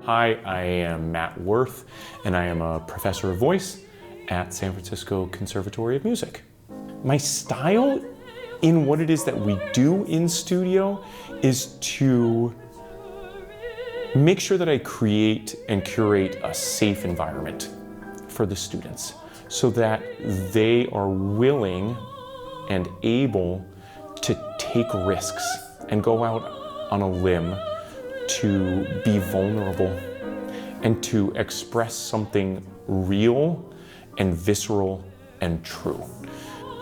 Hi, I am Matt Worth, and I am a professor of voice at San Francisco Conservatory of Music. My style in what it is that we do in studio is to make sure that I create and curate a safe environment for the students so that they are willing and able to take risks and go out on a limb to be vulnerable and to express something real and visceral and true.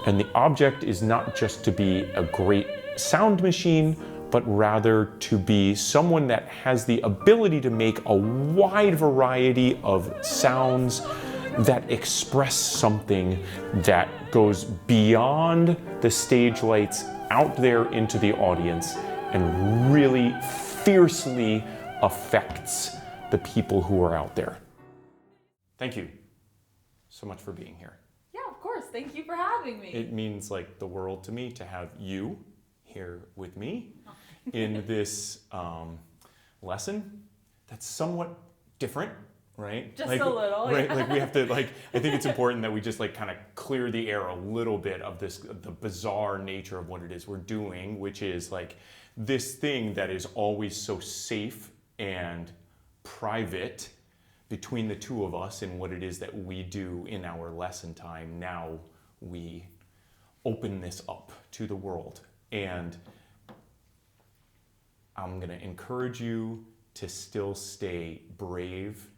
And the object is not just to be a great sound machine, but rather to be someone that has the ability to make a wide variety of sounds that express something that goes beyond the stage lights out there into the audience and really fiercely affects the people who are out there. Thank you so much for being here. Yeah, of course. Thank you for having me. It means like the world to me to have you here with me in this lesson that's somewhat different, right? Just a little, right? yeah. Like we have to I think it's important that we just kind of clear the air a little bit of the bizarre nature of what it is we're doing, which is like this thing that is always so safe and private between the two of us and what it is that we do in our lesson time. Now we open this up to the world, and I'm going to encourage you to still stay brave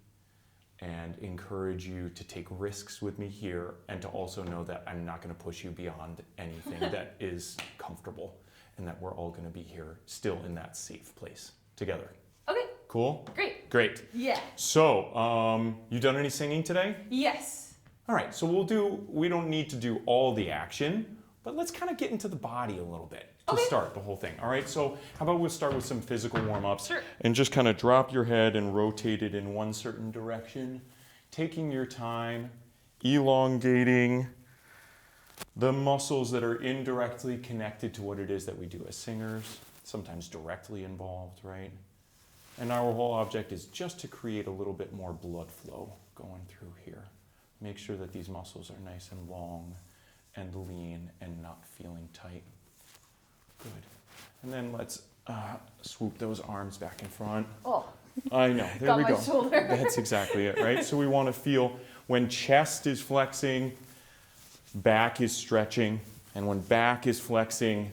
and encourage you to take risks with me here, and to also know that I'm not going to push you beyond anything that is comfortable, and that we're all going to be here still in that safe place together. Okay. Cool? Great. Great. Yeah. So, you done any singing today? Yes. All right, so we don't need to do all the action, but let's kind of get into the body a little bit to start the whole thing. All right, so how about we'll start with some physical warm-ups. Sure. And just kind of drop your head and rotate it in one certain direction, taking your time, elongating the muscles that are indirectly connected to what it is that we do as singers, sometimes directly involved, right? And our whole object is just to create a little bit more blood flow going through here. Make sure that these muscles are nice and long and lean and not feeling tight. Good. And then let's swoop those arms back in front. Oh. I know, there Got we my go. shoulder. That's exactly it, right? So we want to feel when chest is flexing, back is stretching, and when back is flexing,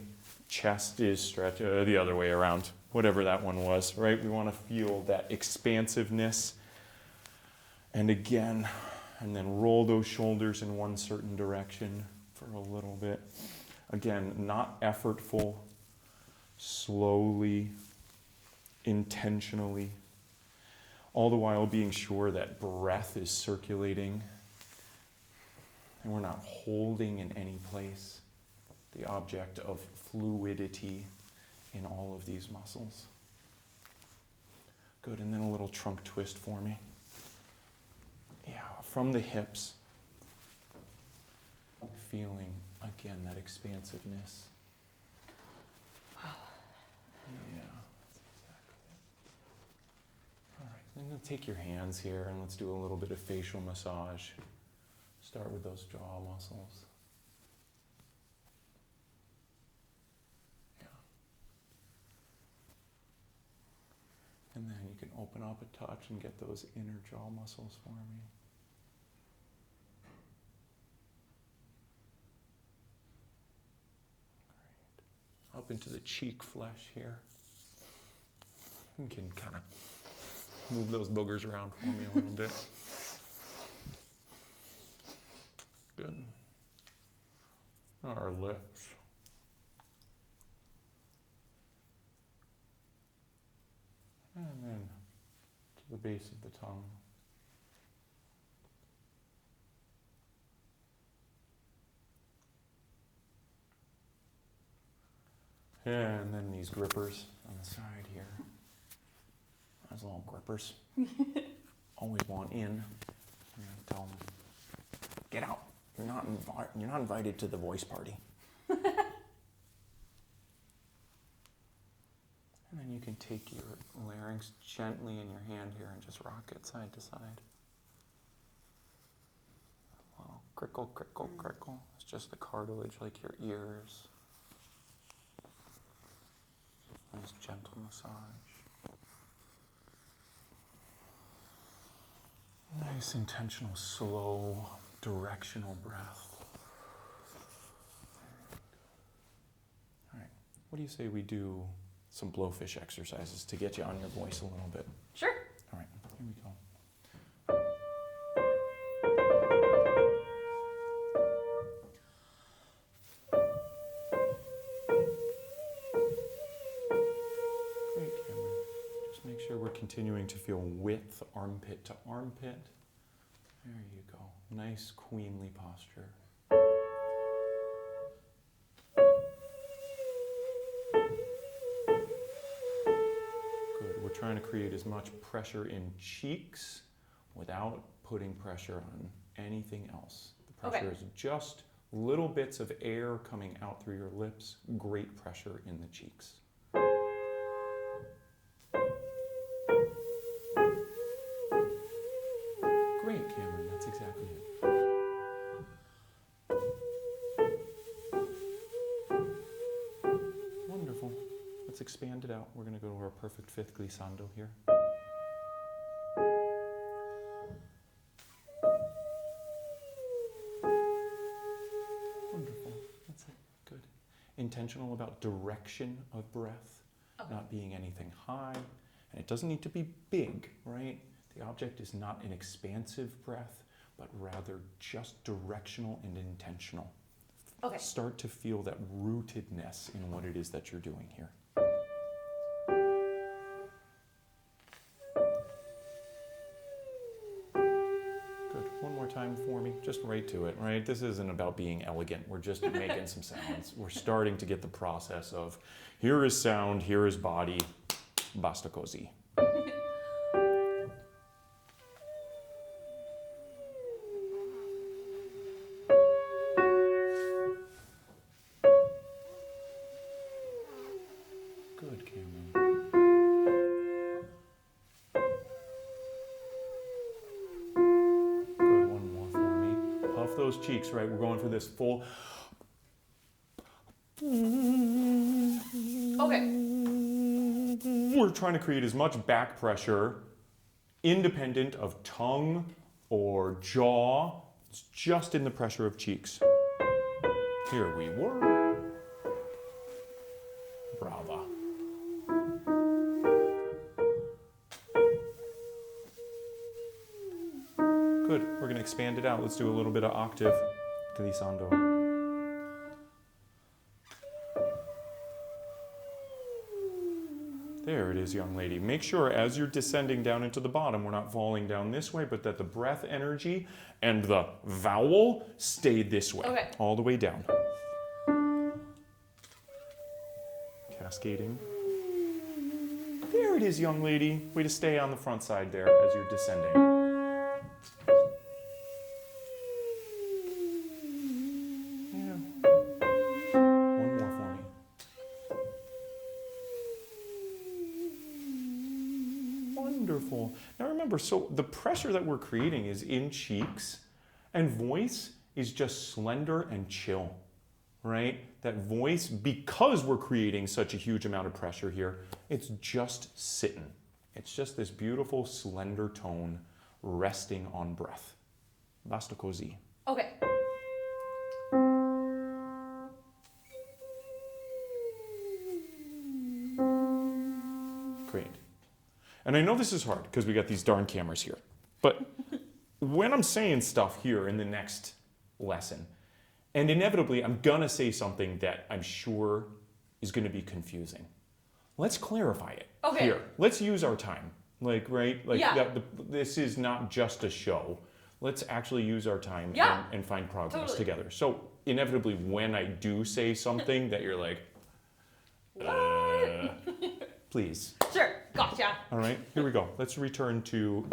chest is stretching, the other way around, whatever that one was, right? We want to feel that expansiveness. And again, and then roll those shoulders in one certain direction for a little bit. Again, not effortful, slowly, intentionally, all the while being sure that breath is circulating and we're not holding in any place the object of fluidity in all of these muscles. Good, and then a little trunk twist for me. Yeah, from the hips, feeling again that expansiveness. Yeah, that's exactly it. All right, then take your hands here and let's do a little bit of facial massage. Start with those jaw muscles. Yeah. And then you can open up a touch and get those inner jaw muscles for me. Great. Up into the cheek flesh here. You can kind of move those boogers around for me a little bit. Good. Our lips. And then to the base of the tongue. And then these grippers on the side here. Those little grippers. Always want in. I'm gonna tell them, get out. You're not invited to the voice party. And then And you can take your larynx gently in your hand here and just rock it side to side. A little crickle, crickle, crickle. It's just the cartilage like your ears. Nice gentle massage. Nice intentional, slow, directional breath. All right, what do you say we do some blowfish exercises to get you on your voice a little bit? Sure. All right, here we go. Great, Camryn. Just make sure we're continuing to feel width, armpit to armpit. There you go. Nice queenly posture. Good. We're trying to create as much pressure in cheeks without putting pressure on anything else. The pressure is just little bits of air coming out through your lips. Great pressure in the cheeks. Great, Camryn. That's exactly it. Wonderful. Let's expand it out. We're going to go to our perfect fifth glissando here. Wonderful. That's it. Good. Intentional about direction of breath, not being anything high. And it doesn't need to be big, right? The object is not an expansive breath, but rather just directional and intentional. Okay. Start to feel that rootedness in what it is that you're doing here. Good. One more time for me. Just right to it, right? This isn't about being elegant. We're just making some sounds. We're starting to get the process of here is sound, here is body, basta così. Good, Camryn. Good, one more for me. Puff those cheeks, right? We're going for this full. Okay. We're trying to create as much back pressure independent of tongue or jaw. It's just in the pressure of cheeks. Here we were. Brava. Good. We're going to expand it out. Let's do a little bit of octave glissando. There it is, young lady. Make sure as you're descending down into the bottom, we're not falling down this way, but that the breath energy and the vowel stay this way, all the way down. Cascading. There it is, young lady. Way to stay on the front side there as you're descending. Wonderful. Now remember, so the pressure that we're creating is in cheeks, and voice is just slender and chill, right? That voice, because we're creating such a huge amount of pressure here, it's just sitting. It's just this beautiful, slender tone resting on breath. Basta così. Okay. Great. And I know this is hard because we got these darn cameras here. But when I'm saying stuff here in the next lesson, and inevitably I'm gonna say something that I'm sure is gonna be confusing, let's clarify it here. Let's use our time. Like, right? Like, this is not just a show. Let's actually use our time and find progress together. So inevitably, when I do say something that you're like, please. Sure, gotcha. All right, here we go. Let's return to.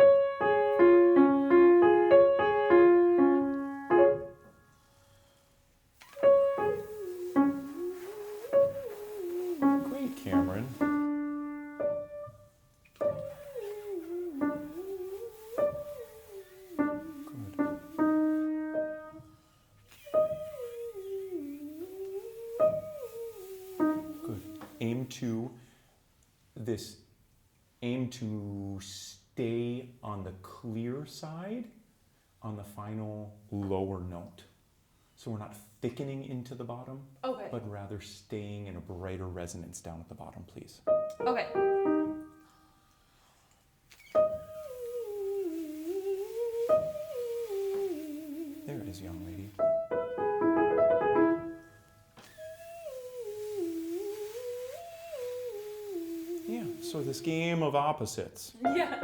Great, Camryn. aim to stay on the clear side on the final lower note. So we're not thickening into the bottom, Okay. but rather staying in a brighter resonance down at the bottom, please. Okay. There it is, young lady. Yeah, so this game of opposites. Yeah.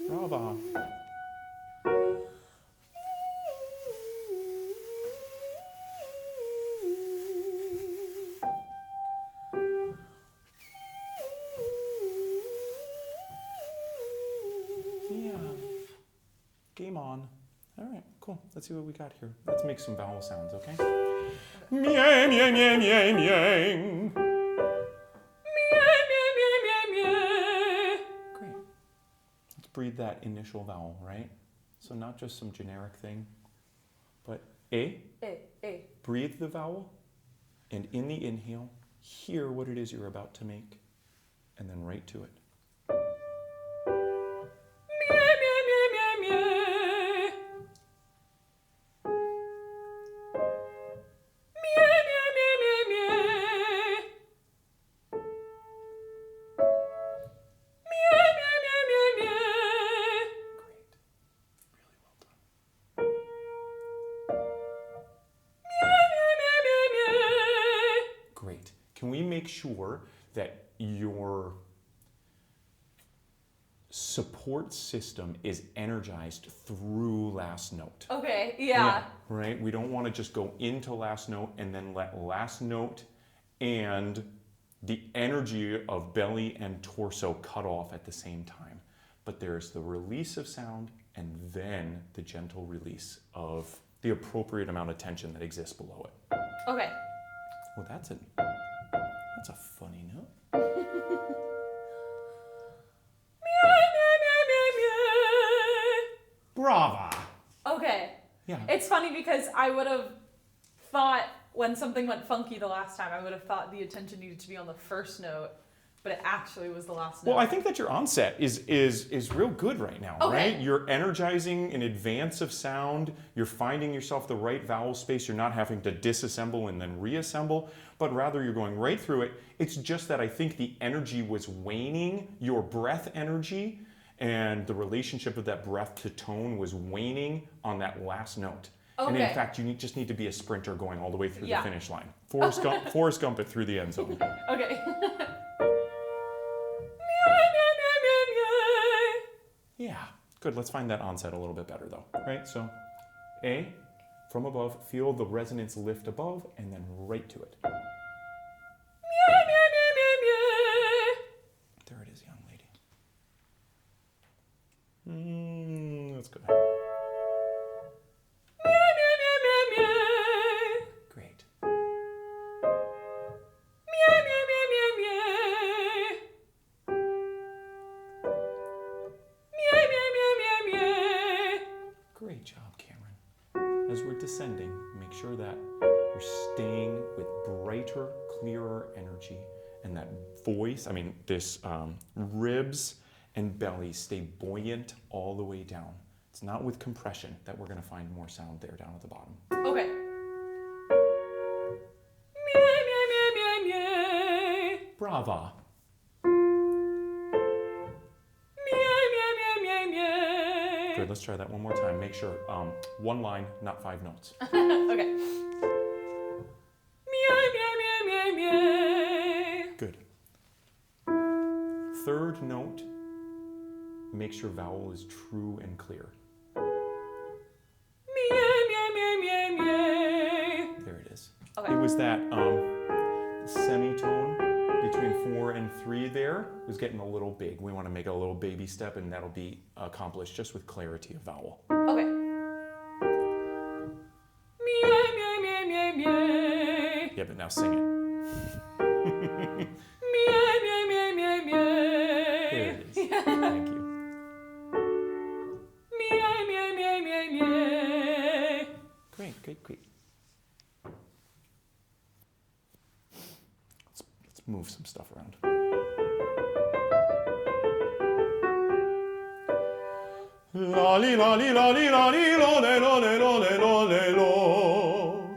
Brava. Yeah. Game on. All right, cool. Let's see what we got here. Let's make some vowel sounds, okay? Meow, meow, meow, meow, meow. Great. Let's breathe that initial vowel, right? So not just some generic thing, but A. A. Breathe the vowel, and in the inhale, hear what it is you're about to make, and then right to it. Great. Can we make sure that your support system is energized through last note? Okay, yeah. Right? We don't want to just go into last note and then let last note and the energy of belly and torso cut off at the same time. But there's the release of sound and then the gentle release of the appropriate amount of tension that exists below it. Okay. Well, that's a funny note. Brava! Okay. Yeah. It's funny because I would have thought when something went funky the last time, I would have thought the attention needed to be on the first note, but it actually was the last note. Well, I think that your onset is real good right now, Okay. right? You're energizing in advance of sound. You're finding yourself the right vowel space. You're not having to disassemble and then reassemble, but rather you're going right through it. It's just that I think the energy was waning, your breath energy, and the relationship of that breath to tone was waning on that last note. Okay. And in fact, you just need to be a sprinter going all the way through Yeah. the finish line. Forrest Gump it through the end zone. Okay. Yeah, good. Let's find that onset a little bit better though, right? So A, from above, feel the resonance lift above and then right to it. There it is, young lady. Let's go. Great. Great job, Camryn. As we're descending, make sure that you're staying with brighter, clearer energy, and that voice, this ribs and belly stay buoyant all the way down. It's not with compression that we're going to find more sound there down at the bottom. Okay. Brava. Good, let's try that one more time. Make sure, one line, not 5 notes. Okay. Good. Third note, make sure vowel is true and clear. There it is. Okay. It was that semitone between 4 and 3 there was getting a little big. We want to make a little baby step, and that'll be accomplished just with clarity of vowel. Okay. Yeah, but now sing it. There it is. Thank you. Great, great. Let's move some stuff around. La li la li la li la li lo le lo le lo le lo le lo.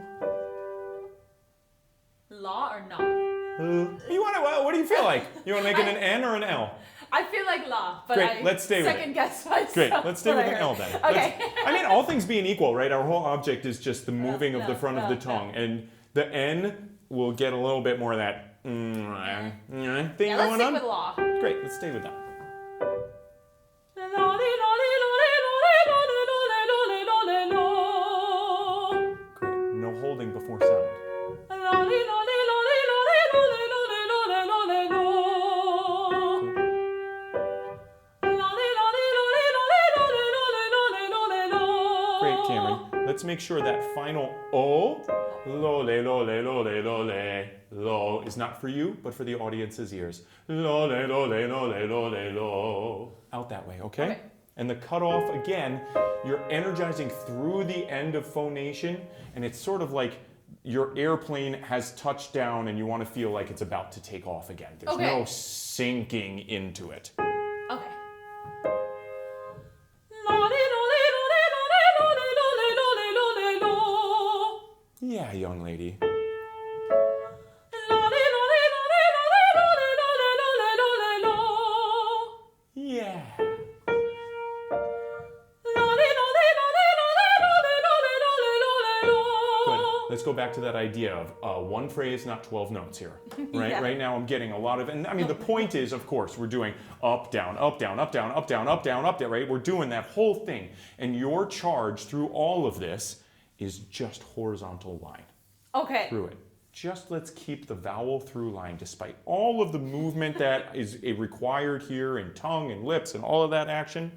La or na? You want to? What do you feel like? You want to make it an N or an L? I feel like la, but Great, let's stay with it. second guess myself. Great, let's stay with an L then. Okay. I mean, all things being equal, right? Our whole object is just the moving of the front of the tongue, and the N will get a little bit more of that thing Let's going stick on. with la. Great, let's stay with that. Great, no holding before sound. Great, Camryn. Let's make sure that final O, lo le lo le lo le lo le, lo is not for you, but for the audience's ears. Lo le lo le lo le lo le lo. Out that way, okay? And the cutoff, again, you're energizing through the end of phonation, and it's sort of like your airplane has touched down and you want to feel like it's about to take off again. There's no sinking into it. Okay. Yeah, young lady. Yeah. Good. Let's go back to that idea of one phrase, not 12 notes here. Right? Yeah. Right now I'm getting a lot of, and I mean, the point is, of course, we're doing up, down, up, down, up, down, up, down, up, down, up, down, right? We're doing that whole thing. And your charge through all of this is just horizontal line. Okay. Through it. Just let's keep the vowel through line, despite all of the movement that is required here in tongue and lips and all of that action.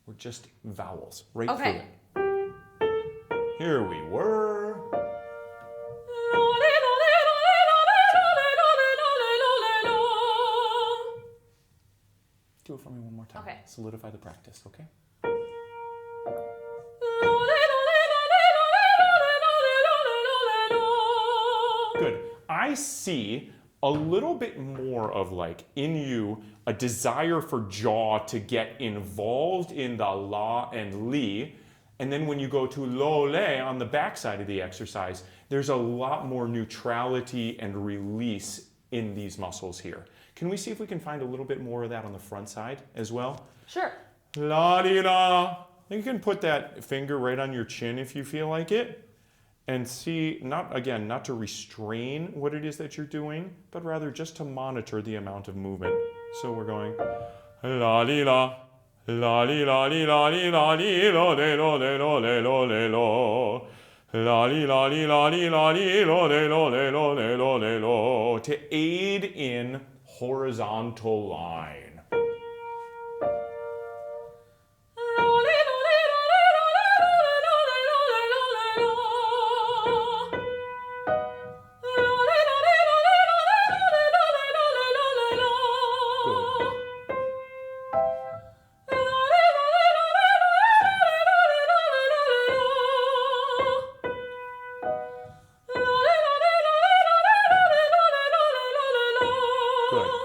We're just vowels right through it. Here we were. Do it for me one more time. Okay. Solidify the practice, okay? Good. I see a little bit more of like in you a desire for jaw to get involved in the la and li. And then when you go to lo le on the back side of the exercise, there's a lot more neutrality and release in these muscles here. Can we see if we can find a little bit more of that on the front side as well? Sure. La di la. You can put that finger right on your chin if you feel like it. And see, not to restrain what it is that you're doing, but rather just to monitor the amount of movement. So we're going la li la, la li la li la li la li lo le lo le lo le lo le lo, la li la li la li la li lo le lo le lo le lo le lo, to aid in horizontal line.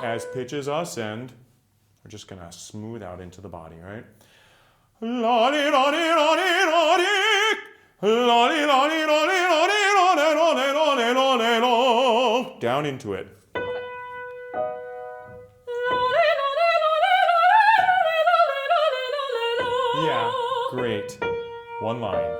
As pitches ascend, we're just going to smooth out into the body, right? Down into it. Yeah, great. One line.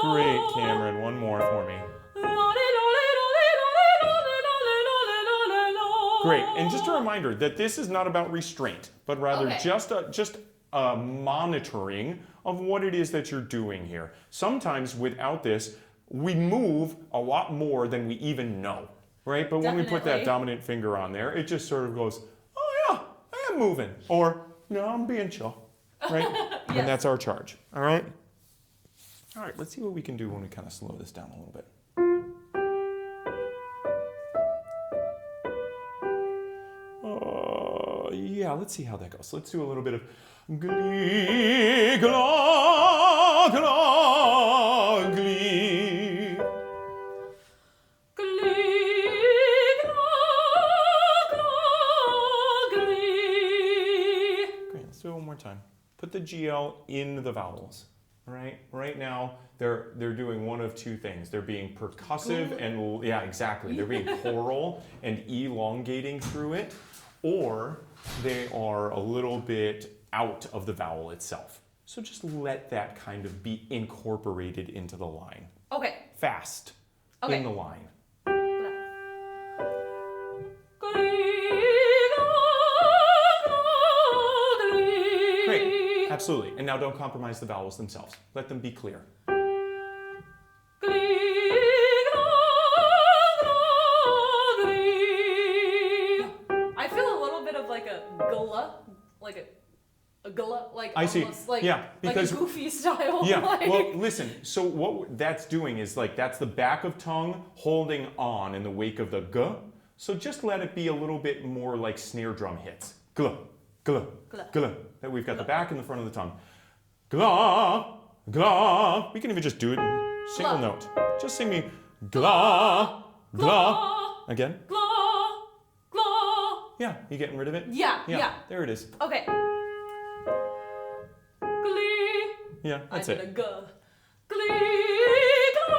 Great, Camryn. One more for me. Great. And just a reminder that this is not about restraint, but rather just a monitoring of what it is that you're doing here. Sometimes without this, we move a lot more than we even know, right? But when we put that dominant finger on there, it just sort of goes, oh yeah, I am moving. Or, no, I'm being chill, right? Yes. And that's our charge, all right? All right, let's see what we can do when we kind of slow this down a little bit. yeah, let's see how that goes. Let's do a little bit of glee, gla, gla, glee. Glee, glee. Great, let's do it one more time. Put the GL in the vowels. Right now, they're doing one of two things. They're being percussive and, yeah, exactly. They're being choral and elongating through it, or they are a little bit out of the vowel itself. So just let that kind of be incorporated into the line. Okay. Fast in the line. Great, absolutely. And now don't compromise the vowels themselves. Let them be clear. I feel a little bit of like a gullah, like I see. Almost like, yeah, because like a goofy style. yeah. Like. Well, listen. So what that's doing is like that's the back of tongue holding on in the wake of the g. So just let it be a little bit more like snare drum hits. Gl, gl, gl. That we've got the back and the front of the tongue. Gla, gla. We can even just do it in single note. Just sing me gla, gla. Again. Gla, gla. Yeah, you getting rid of it? Yeah. There it is. Okay. Glee. Yeah, that's I it. did a g. Glee, gla,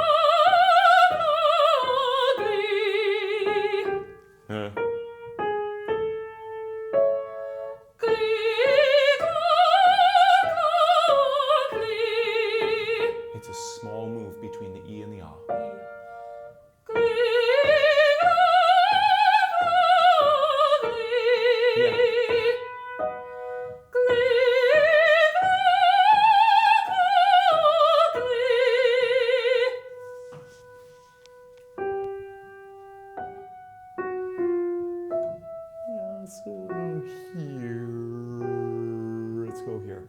glee. It's a small move between the E and the ah. Yeah. So here, let's go here.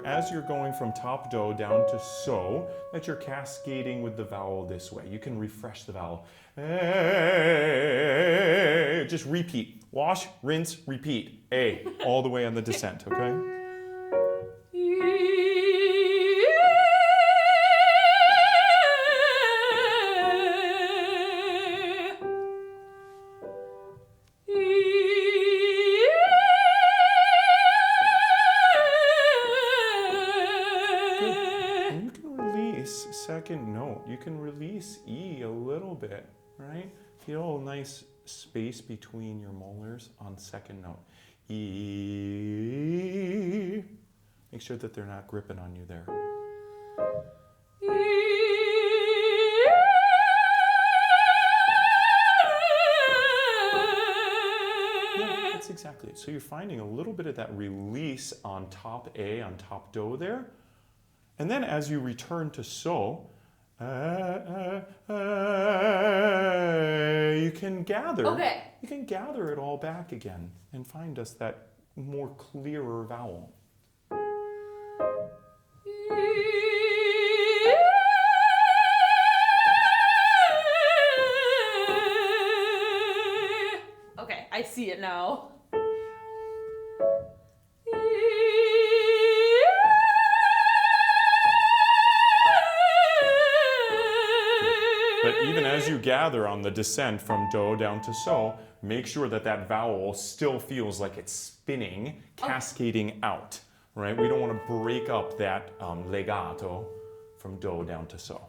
As you're going from top do down to so, that you're cascading with the vowel this way. You can refresh the vowel. Just repeat. Wash, rinse, repeat. A, all the way on the descent, okay? Second note, you can release E a little bit, right? Feel a nice space between your molars on second note. E. Make sure that they're not gripping on you there. Yeah, that's exactly it. So you're finding a little bit of that release on top A, on top do there. And then as you return to so, you can gather. Okay. You can gather it all back again and find us that more clearer vowel. Okay, I see it now. But even as you gather on the descent from do down to so, make sure that that vowel still feels like it's spinning, cascading out, right? We don't want to break up that legato from do down to so.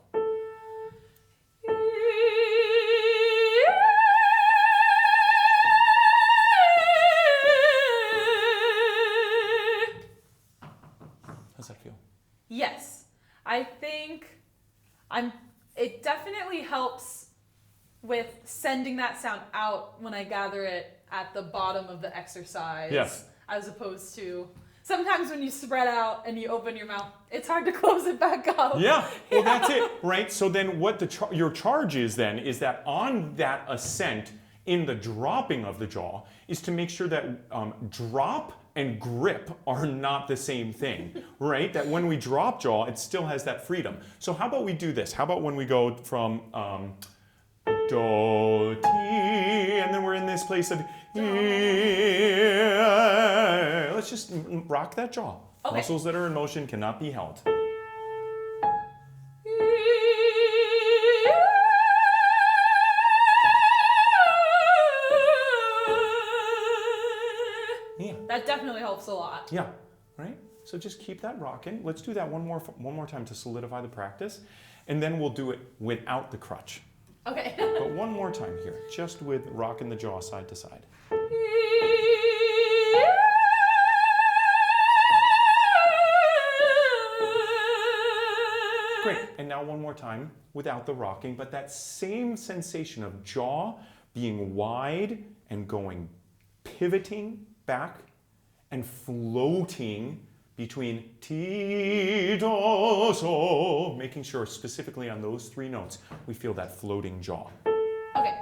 How's that feel? Yes, I think it definitely helps with sending that sound out when I gather it at the bottom of the exercise. Yes. As opposed to, Sometimes when you spread out and you open your mouth, it's hard to close it back up. Yeah, well that's it, right? So then what your charge is then is that on that ascent in the dropping of the jaw is to make sure that drop and grip are not the same thing, right? That when we drop jaw, it still has that freedom. So how about we do this? How about when we go from do, ti, and then we're in this place of let's just rock that jaw. Okay. Muscles that are in motion cannot be held. Yeah. That definitely helps a lot. Yeah, right? So just keep that rocking. Let's do that one more time to solidify the practice, and then we'll do it without the crutch. Okay. But one more time here, just with rocking the jaw side to side. Great, and now one more time without the rocking, but that same sensation of jaw being wide and going, pivoting back and floating between ti, do, so, making sure specifically on those 3 notes we feel that floating jaw. Okay.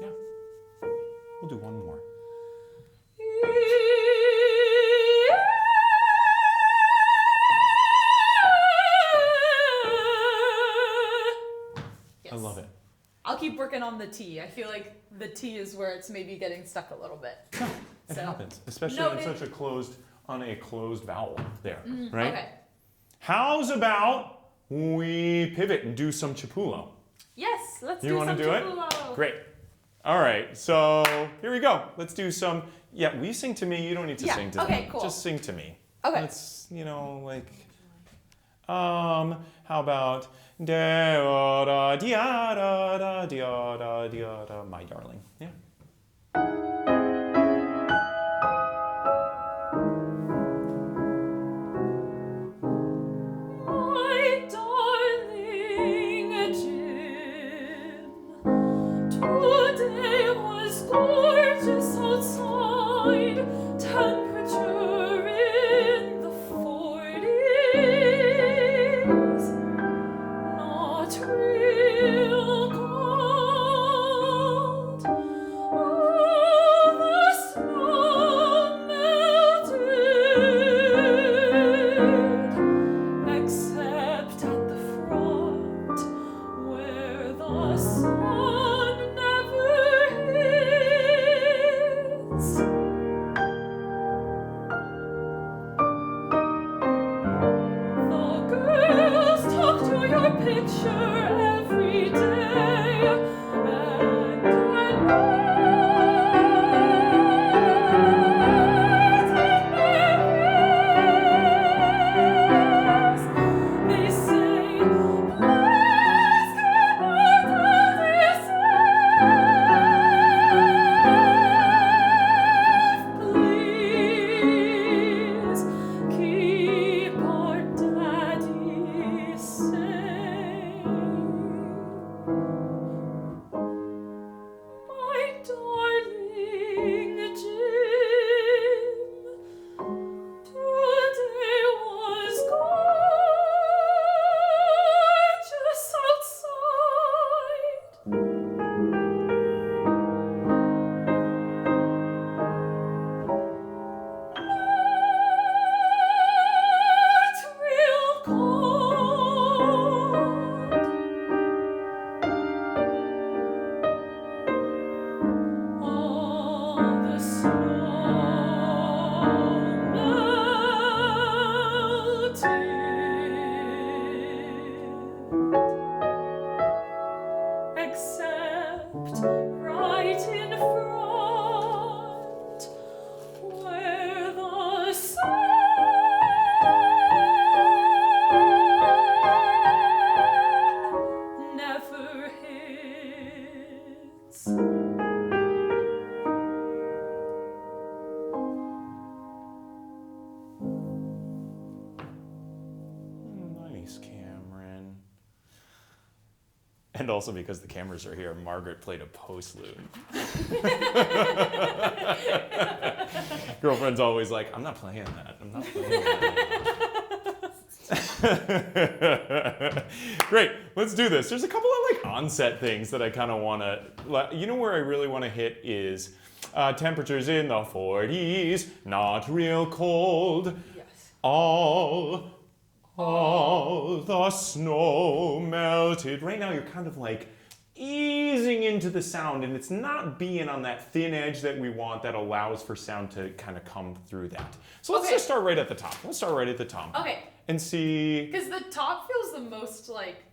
Yeah, we'll do one more. I love it. I'll keep working on the T. I feel like the T is where it's maybe getting stuck a little bit. Yeah, it happens, especially on such a closed vowel there, right? Okay. How's about we pivot and do some Cipullo? Yes, let's You do want some to do Cipullo. it? Great. All right, so here we go. Let's do some, we sing to me, you don't need to sing to okay, them. cool. Just sing to me. Okay. Let's, how about da da dia da da dia da dia da, my darling. Yeah. My darling Jim, today was gorgeous outside, temperature in the 40s, not real cold. All the snow melted, except at the front, where the sun never hits. The girls talk to your picture every day, and they say, please keep out of this please keep our daddy safe. And also because the cameras are here, Margaret played a postlude. Girlfriend's always like, I'm not playing that. I'm not playing that. Great, let's do this. There's a couple of like onset things that I kind of want to, you know where I really want to hit is temperatures in the 40s, not real cold. Yes. All the snow melted. Right now you're kind of like easing into the sound, and it's not being on that thin edge that we want that allows for sound to kind of come through that. So let's just start right at the top. Let's start right at the top. Okay. And see. Because the top feels the most like,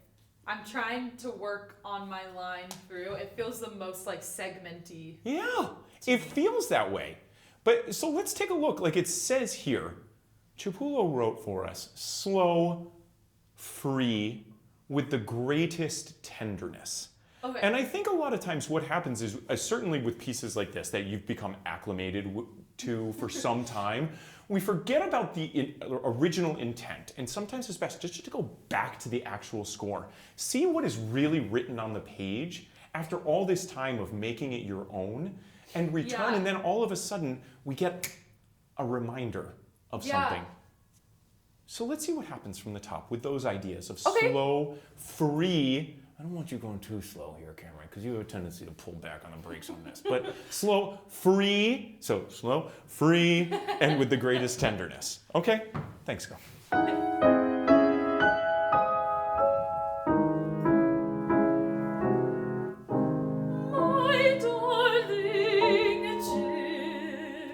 I'm trying to work on my line through. It feels the most like segmenty. Yeah, it feels that way. But so let's take a look. Like it says here, Cipullo wrote for us, slow, free, with the greatest tenderness. Okay. And I think a lot of times what happens is, certainly with pieces like this that you've become acclimated to for some time, we forget about the original intent. And sometimes it's best just to go back to the actual score. See what is really written on the page after all this time of making it your own, and return, and then all of a sudden we get a reminder of something. So let's see what happens from the top with those ideas of slow, free. I don't want you going too slow here, Camryn, because you have a tendency to pull back on the brakes on this. But slow, free, so slow, free, and with the greatest tenderness. Okay? Thanks, girl.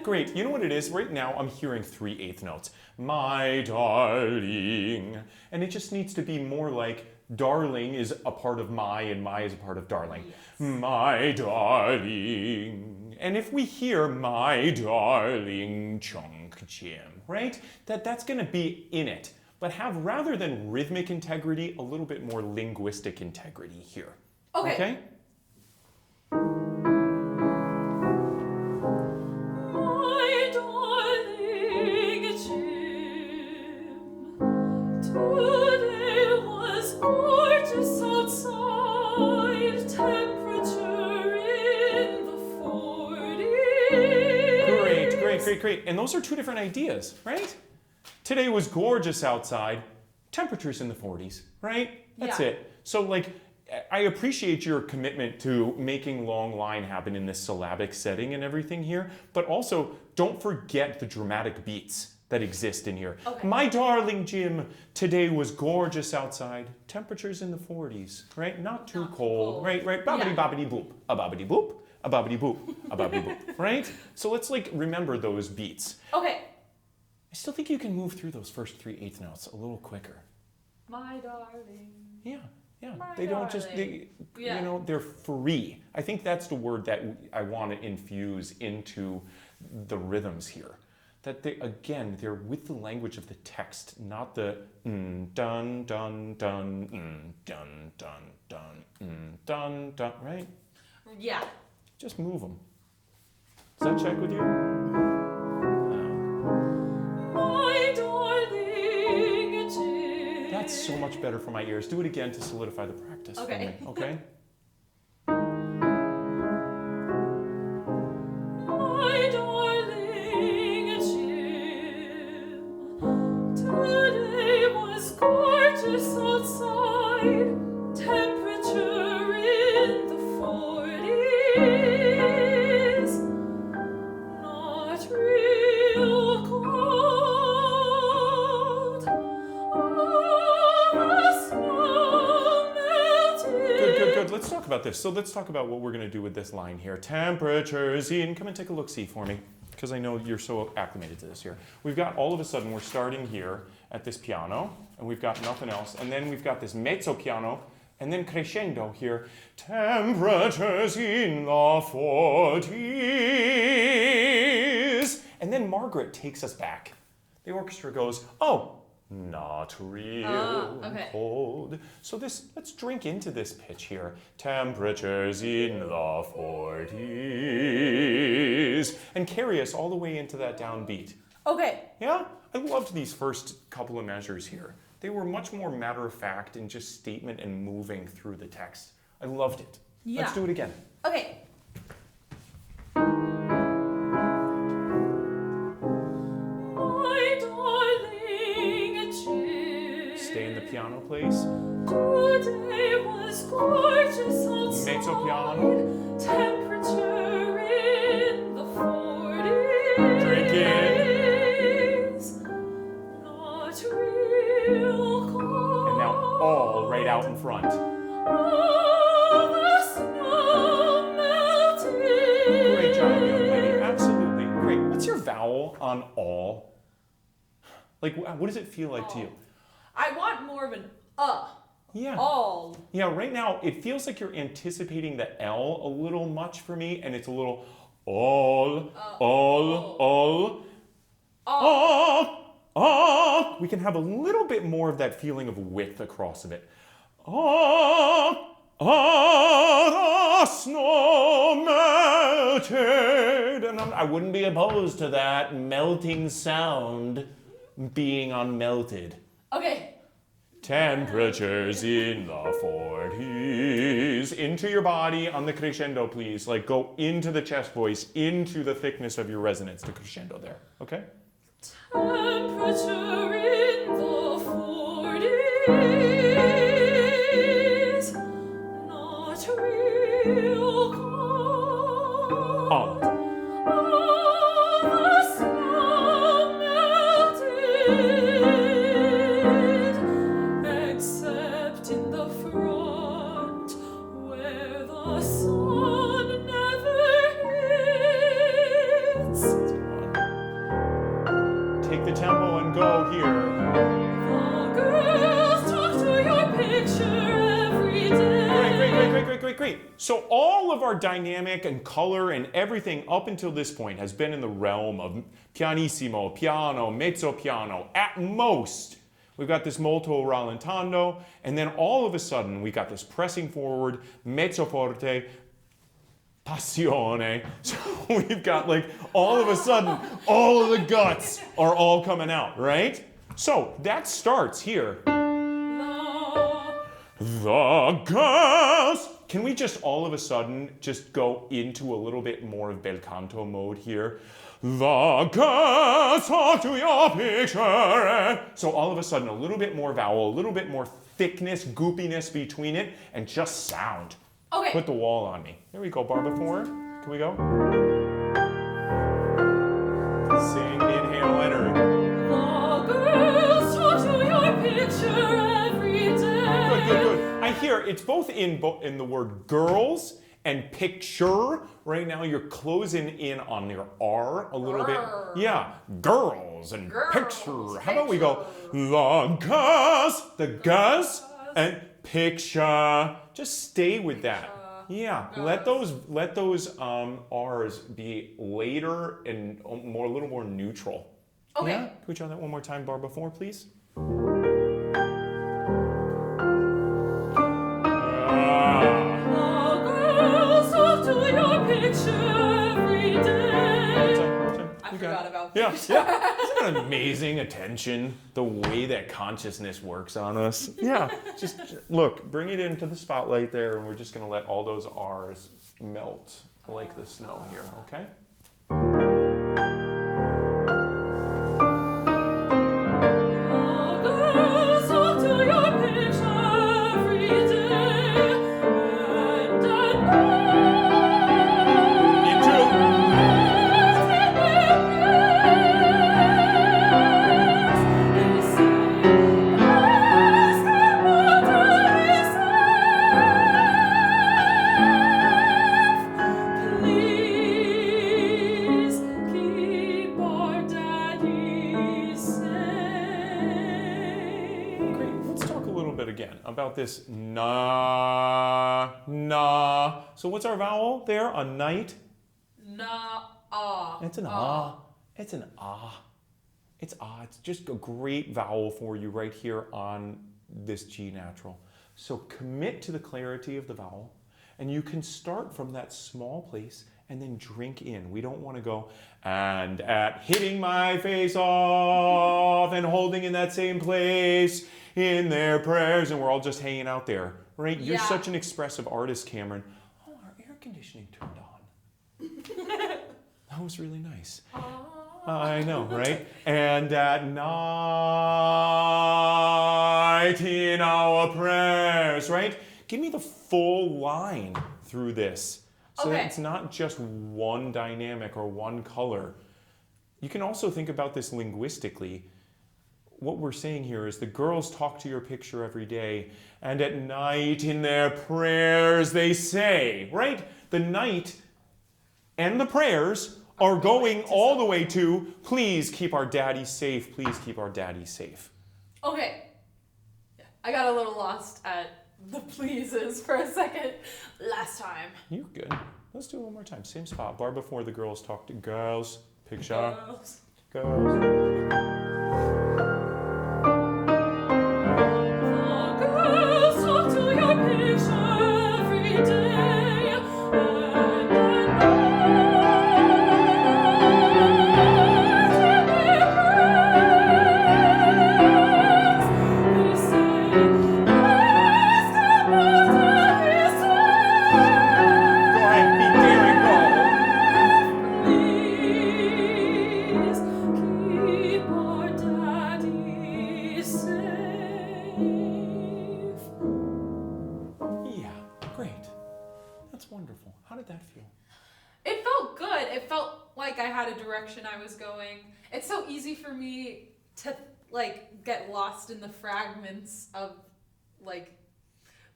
Great. You know what it is? Right now I'm hearing 3/8 notes. My darling. And it just needs to be more like darling is a part of my and my is a part of darling. Yes. My darling. And if we hear my darling chunk Jim, right? That's going to be in it. But have, rather than rhythmic integrity, a little bit more linguistic integrity here. Okay? Great. And those are two different ideas, right? Today was gorgeous outside, temperatures in the 40s, right? That's it. So like, I appreciate your commitment to making long line happen in this syllabic setting and everything here, but also don't forget the dramatic beats that exist in here. Okay. My darling Jim, today was gorgeous outside, temperatures in the 40s, right? Not too cold, right? Bobbity bobbity boop, a bobbity boop. A bobbity boop, a bobbity boop, right? So let's like remember those beats. Okay. I still think you can move through those first 3/8 notes a little quicker. My darling. Yeah. My they don't just, darling. you know, they're free. I think that's the word that I want to infuse into the rhythms here. That they, again, they're with the language of the text, not the dun dun dun dun dun dun dun dun, right? Yeah. Just move them. Does that check with you? No. My darling Jim. That's so much better for my ears. Do it again to solidify the practice for me, okay? My darling Jim. Today was gorgeous outside. Temperature in the 40s, not real cold. All the snow melted. Good. Let's talk about this. So let's talk about what we're going to do with this line here. Temperatures in. Come and take a look-see for me, because I know you're so acclimated to this here. We've got, all of a sudden, we're starting here at this piano, and we've got nothing else. And then we've got this mezzo piano, and then crescendo here. Temperatures in the 40s. And then Margaret takes us back. The orchestra goes, oh, not real cold. So this, let's drink into this pitch here. Temperatures in the 40s. And carry us all the way into that downbeat. Okay. Yeah? I loved these first couple of measures here. They were much more matter-of-fact and just statement and moving through the text. I loved it. Yeah. Let's do it again. Okay. My darling Jim. Stay in the piano, please. Today was gorgeous outside. Mezzo piano. Temperature in the 40s. Drink in. Not real cold. And now all right out in front. All the snow melted. Great job, young lady. Absolutely. Great. What's your vowel on all? Like, what does it feel like to you? I want more of an Yeah. all. Yeah, right now it feels like you're anticipating the L a little much for me, and it's a little all. We can have a little bit more of that feeling of width across of it. The snow melted. And I wouldn't be opposed to that melting sound being on melted. Okay. Temperatures in the 40s. Into your body on the crescendo, please. Like, go into the chest voice, into the thickness of your resonance to crescendo there. Okay? Temperature in the 40s. Not real cold. All the snow melted, except in the front where the sun never hits. Take the tempo and go here. The girls talk to your picture every day. Great. So all of our dynamic and color and everything up until this point has been in the realm of pianissimo, piano, mezzo piano. At most, we've got this molto rallentando, and then all of a sudden we got this pressing forward, mezzo forte, passione. So we've got like all of a sudden, all of the guts are all coming out, right? So that starts here. The girls. Can we just all of a sudden just go into a little bit more of bel canto mode here? The girls talk to your picture. So all of a sudden a little bit more vowel, a little bit more thickness, goopiness between it, and just sound. Okay. Put the wall on me. There we go, barbiton. Can we go? Sing, inhale, enter. The girls talk to your picture every day. Good. I hear it's both in the word girls and picture. Right now you're closing in on your R a little bit. Yeah, girls and picture. How about we go the gus and picture. Just stay with that. Yeah, let those R's be later and a little more neutral. Okay. Yeah? Can we try that one more time, barbiton, please? I forgot about yeah. that. Yeah. Isn't that amazing attention? The way that consciousness works on us. Yeah. Just look, bring it into the spotlight there, and we're just going to let all those R's melt like the snow here, okay? About this na. So what's our vowel there? A night? Na. It's an ah. It's an ah. It's ah. It's just a great vowel for you right here on this G natural. So commit to the clarity of the vowel, and you can start from that small place and then drink in. We don't want to go and at hitting my face off and holding in that same place in their prayers, and we're all just hanging out there. right? You're Yeah. such an expressive artist, Camryn. Oh, our air conditioning turned on. That was really nice. I know, right? And at night in our prayers, right? Give me the full line through this. So that it's not just one dynamic or one color. You can also think about this linguistically. What we're saying here is the girls talk to your picture every day, and at night in their prayers they say, right? The night and the prayers are going all the way to, please keep our daddy safe, please keep our daddy safe. Okay. I got a little lost at the pleases for a second last time. You're good. Let's do it one more time. Same spot. Bar before the girls talk to girls. Picture. Girls. Wonderful. How did that feel? It felt good. It felt like I had a direction I was going. It's so easy for me to like get lost in the fragments of like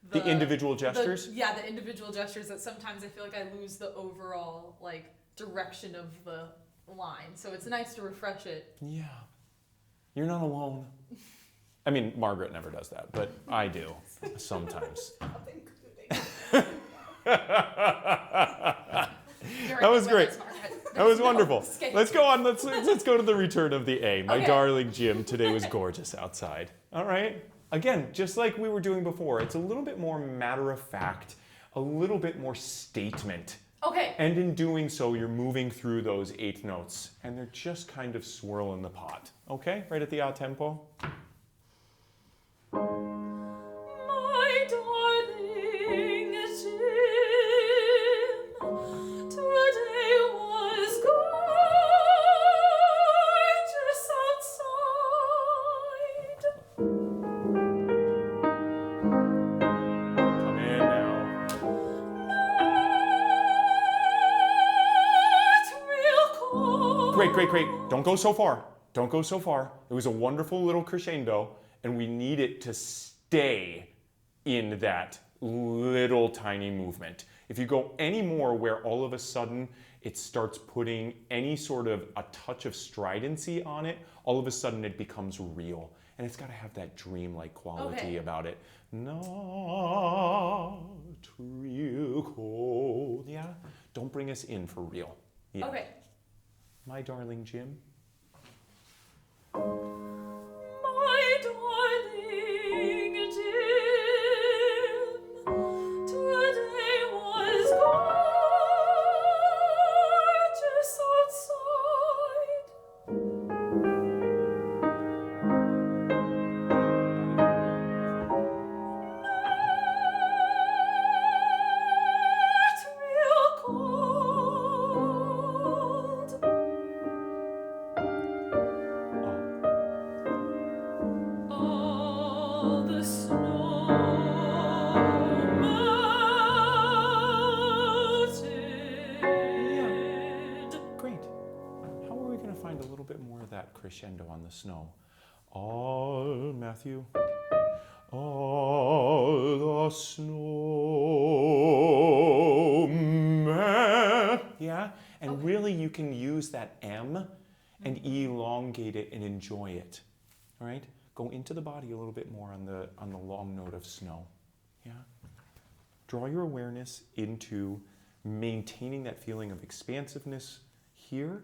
the individual gestures? The individual gestures that sometimes I feel like I lose the overall like direction of the line. So it's nice to refresh it. Yeah. You're not alone. I mean, Margaret never does that, but I do sometimes. That was great. That was wonderful. Let's go on. Let's go to the return of the A. My darling Jim, today was gorgeous outside. All right. Again, just like we were doing before, it's a little bit more matter of fact, a little bit more statement. Okay. And in doing so, you're moving through those 8 notes, and they're just kind of swirling the pot. Okay? Right at the a tempo. My darling Jim, today was gorgeous outside. Come in now. Not real cold. Great, great, great. Don't go so far. Don't go so far. It was a wonderful little crescendo, and we need it to stay in that little tiny movement. If you go any more where all of a sudden it starts putting any sort of a touch of stridency on it, all of a sudden it becomes real. And it's got to have that dreamlike quality about it. Not real cold. Yeah? Don't bring us in for real. Yeah. Okay. My darling Jim. My darling Jim, today was gorgeous outside. Not real cold. All the snow melted. Great. How are we going to find a little bit more of that crescendo on the snow? All, Matthew. All the snow. Yeah? And really you can use that M and elongate it and enjoy it. All right? Go into the body a little bit more on the long note of snow. Yeah? Draw your awareness into maintaining that feeling of expansiveness here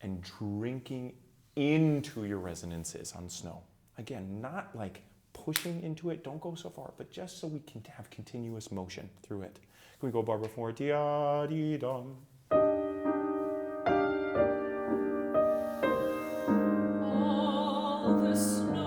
and drinking into your resonances on snow. Again, not like pushing into it, don't go so far, but just so we can have continuous motion through it. Can we go bar before? Dee-ah-dee-dum. All the snow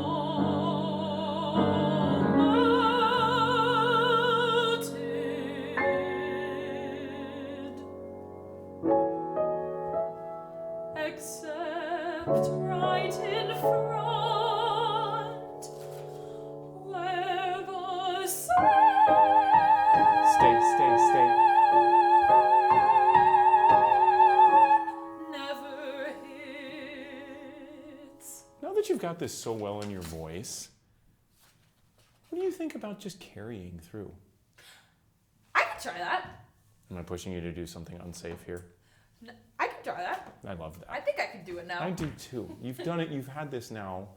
got this so well in your voice. What do you think about just carrying through? I can try that. Am I pushing you to do something unsafe here? No, I can try that. I love that. I think I can do it now. I do too. You've done it. You've had this now.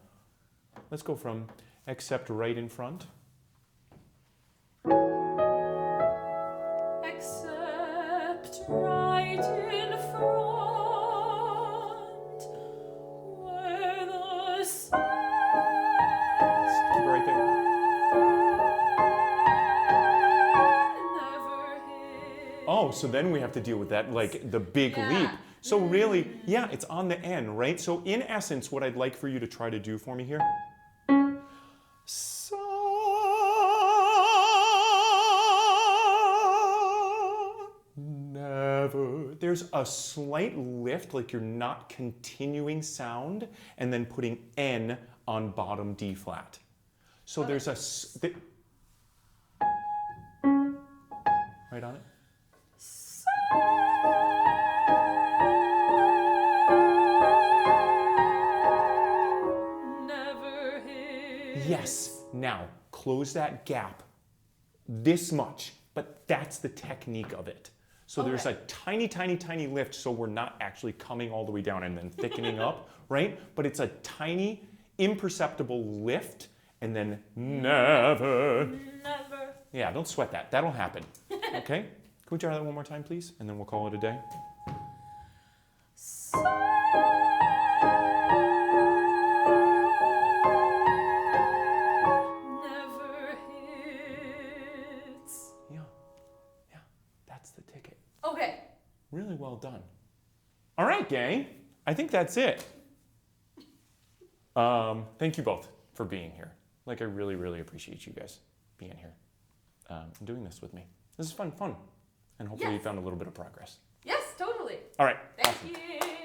Let's go from except right in front. Except right in front, where the sun Keep it right there. never hits. Oh, so then we have to deal with that, like the big leap. So really, yeah, it's on the end, right? So in essence, what I'd like for you to try to do for me here. Never. There's a slight lift, like you're not continuing sound, and then putting N on bottom D flat. So there's a... right on it? Never hits. Yes. Now, close that gap this much, but that's the technique of it. So there's a tiny, tiny, tiny lift, so we're not actually coming all the way down and then thickening up, right? But it's a tiny, imperceptible lift, and then never. Never. Yeah, don't sweat that. That'll happen. Okay? Can we try that one more time, please? And then we'll call it a day. Never hits. Yeah. Yeah. That's the ticket. Okay. Really well done. All right, gang. I think that's it. Thank you both for being here. Like, I really, really appreciate you guys being here and doing this with me. This is fun. And hopefully you found a little bit of progress. Yes, totally. All right. Thank Awesome. you.